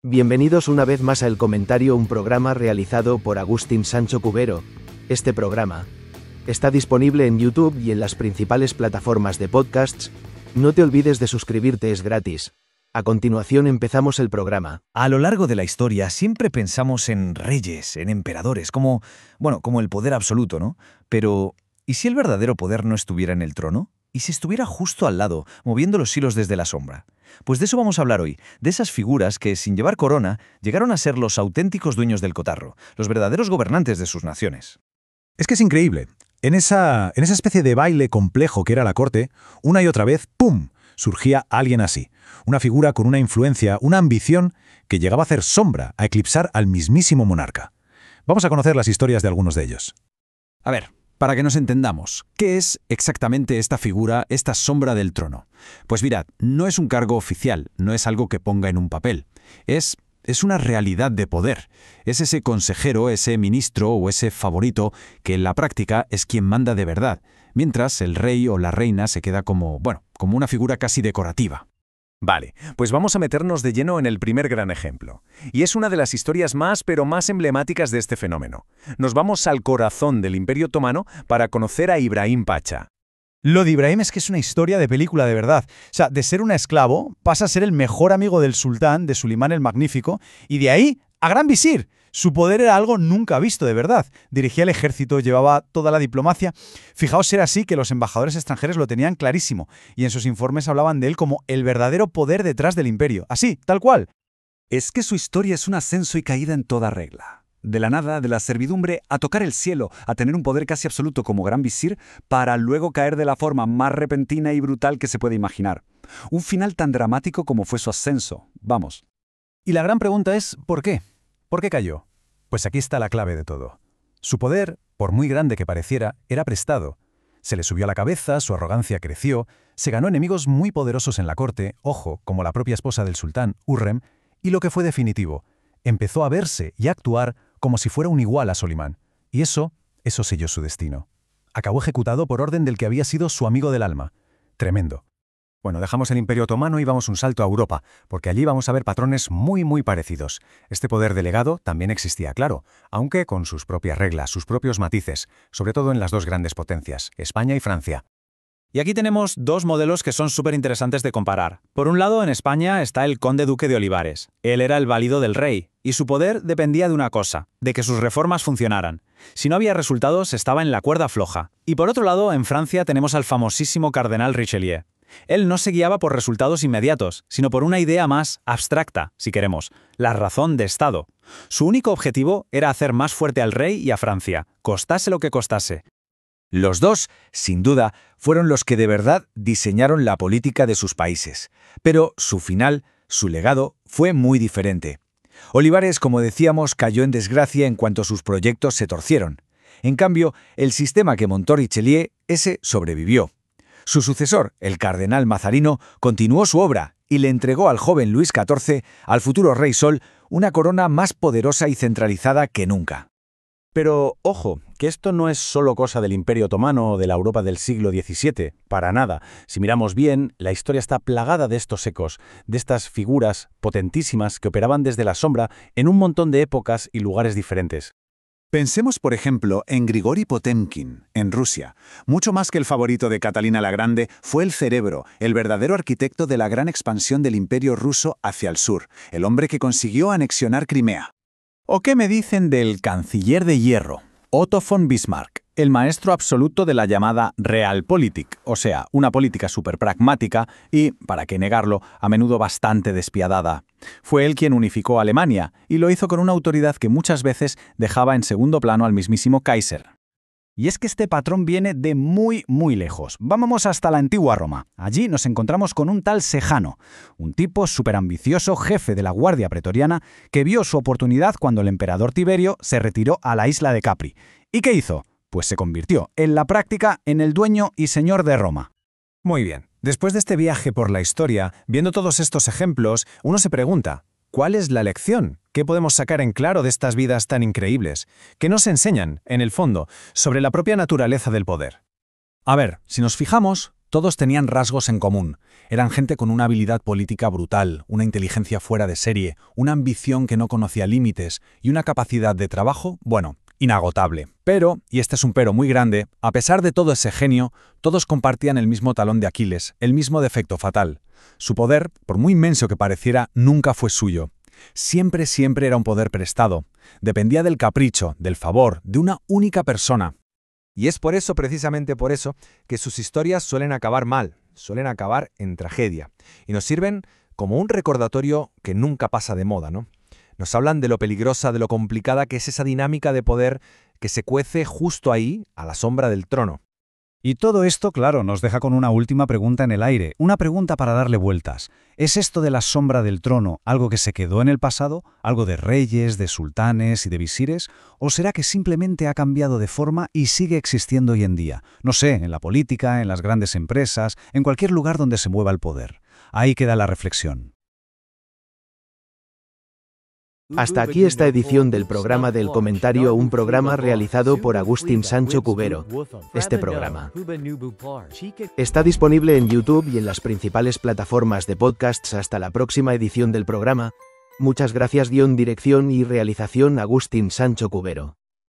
Bienvenidos una vez más a El Comentario, un programa realizado por Agustín Sancho Cubero. Este programa está disponible en YouTube y en las principales plataformas de podcasts. No te olvides de suscribirte, es gratis. A continuación empezamos el programa. A lo largo de la historia siempre pensamos en reyes, en emperadores, como el poder absoluto, ¿no? Pero, ¿y si el verdadero poder no estuviera en el trono? ¿Y si estuviera justo al lado, moviendo los hilos desde la sombra? Pues de eso vamos a hablar hoy, de esas figuras que, sin llevar corona, llegaron a ser los auténticos dueños del cotarro, los verdaderos gobernantes de sus naciones. Es que es increíble. En esa especie de baile complejo que era la corte, una y otra vez, ¡pum!, surgía alguien así. Una figura con una influencia, una ambición que llegaba a hacer sombra, a eclipsar al mismísimo monarca. Vamos a conocer las historias de algunos de ellos. A ver, para que nos entendamos, ¿qué es exactamente esta figura, esta sombra del trono? Pues mirad, no es un cargo oficial, no es algo que ponga en un papel. Es una realidad de poder. Es ese consejero, ese ministro o ese favorito que en la práctica es quien manda de verdad, mientras el rey o la reina se queda como una figura casi decorativa. Vale, pues vamos a meternos de lleno en el primer gran ejemplo. Y es una de las historias más emblemáticas de este fenómeno. Nos vamos al corazón del Imperio Otomano para conocer a Ibrahim Pacha. Lo de Ibrahim es que es una historia de película de verdad. O sea, de ser un esclavo pasa a ser el mejor amigo del sultán, de Sulimán el Magnífico, y de ahí a gran visir. Su poder era algo nunca visto de verdad. Dirigía el ejército, llevaba toda la diplomacia. Fijaos, era así que los embajadores extranjeros lo tenían clarísimo, y en sus informes hablaban de él como el verdadero poder detrás del imperio. Así, tal cual. Es que su historia es un ascenso y caída en toda regla. De la nada, de la servidumbre, a tocar el cielo, a tener un poder casi absoluto como gran visir, para luego caer de la forma más repentina y brutal que se puede imaginar. Un final tan dramático como fue su ascenso. Vamos. Y la gran pregunta es, ¿por qué? ¿Por qué cayó? Pues aquí está la clave de todo. Su poder, por muy grande que pareciera, era prestado. Se le subió a la cabeza, su arrogancia creció, se ganó enemigos muy poderosos en la corte, ojo, como la propia esposa del sultán, Hürrem, y lo que fue definitivo, empezó a verse y a actuar como si fuera un igual a Solimán. Y eso selló su destino. Acabó ejecutado por orden del que había sido su amigo del alma. Tremendo. Bueno, dejamos el Imperio Otomano y vamos un salto a Europa, porque allí vamos a ver patrones muy parecidos. Este poder delegado también existía, claro, aunque con sus propias reglas, sus propios matices, sobre todo en las dos grandes potencias, España y Francia. Y aquí tenemos dos modelos que son súper interesantes de comparar. Por un lado, en España está el conde duque de Olivares. Él era el válido del rey, y su poder dependía de una cosa, de que sus reformas funcionaran. Si no había resultados, estaba en la cuerda floja. Y por otro lado, en Francia tenemos al famosísimo cardenal Richelieu. Él no se guiaba por resultados inmediatos, sino por una idea más abstracta, si queremos, la razón de Estado. Su único objetivo era hacer más fuerte al rey y a Francia, costase lo que costase. Los dos, sin duda, fueron los que de verdad diseñaron la política de sus países. Pero su final, su legado, fue muy diferente. Olivares, como decíamos, cayó en desgracia en cuanto sus proyectos se torcieron. En cambio, el sistema que montó Richelieu, ese sobrevivió. Su sucesor, el cardenal Mazarino, continuó su obra y le entregó al joven Luis XIV, al futuro rey Sol, una corona más poderosa y centralizada que nunca. Pero, ojo, que esto no es solo cosa del Imperio Otomano o de la Europa del siglo XVII, para nada. Si miramos bien, la historia está plagada de estos ecos, de estas figuras potentísimas que operaban desde la sombra en un montón de épocas y lugares diferentes. Pensemos, por ejemplo, en Grigori Potemkin, en Rusia. Mucho más que el favorito de Catalina la Grande, fue el cerebro, el verdadero arquitecto de la gran expansión del imperio ruso hacia el sur, el hombre que consiguió anexionar Crimea. ¿O qué me dicen del canciller de hierro, Otto von Bismarck, el maestro absoluto de la llamada Realpolitik, o sea, una política súper pragmática y, para qué negarlo, a menudo bastante despiadada? Fue él quien unificó a Alemania, y lo hizo con una autoridad que muchas veces dejaba en segundo plano al mismísimo Kaiser. Y es que este patrón viene de muy lejos. Vamos hasta la antigua Roma. Allí nos encontramos con un tal Sejano, un tipo superambicioso, jefe de la Guardia Pretoriana, que vio su oportunidad cuando el emperador Tiberio se retiró a la isla de Capri. ¿Y qué hizo? Pues se convirtió, en la práctica, en el dueño y señor de Roma. Muy bien, después de este viaje por la historia, viendo todos estos ejemplos, uno se pregunta, ¿cuál es la lección? ¿Qué podemos sacar en claro de estas vidas tan increíbles? ¿Qué nos enseñan, en el fondo, sobre la propia naturaleza del poder? A ver, si nos fijamos, Todos tenían rasgos en común. Eran gente con una habilidad política brutal, una inteligencia fuera de serie, una ambición que no conocía límites y una capacidad de trabajo, bueno, inagotable. Pero, y este es un pero muy grande, a pesar de todo ese genio, todos compartían el mismo talón de Aquiles, el mismo defecto fatal. Su poder, por muy inmenso que pareciera, nunca fue suyo. Siempre era un poder prestado. Dependía del capricho, del favor, de una única persona. Y es por eso, precisamente por eso, que sus historias suelen acabar mal, suelen acabar en tragedia. Y nos sirven como un recordatorio que nunca pasa de moda, ¿no? Nos hablan de lo peligrosa, de lo complicada que es esa dinámica de poder que se cuece justo ahí, a la sombra del trono. Y todo esto, claro, nos deja con una última pregunta en el aire, una pregunta para darle vueltas. ¿Es esto de la sombra del trono algo que se quedó en el pasado, algo de reyes, de sultanes y de visires? ¿O será que simplemente ha cambiado de forma y sigue existiendo hoy en día? No sé, en la política, en las grandes empresas, en cualquier lugar donde se mueva el poder. Ahí queda la reflexión. Hasta aquí esta edición del programa del comentario, un programa realizado por Agustín Sancho Cubero. Este programa está disponible en YouTube y en las principales plataformas de podcasts. Hasta la próxima edición del programa. Muchas gracias. Dirección y realización Agustín Sancho Cubero.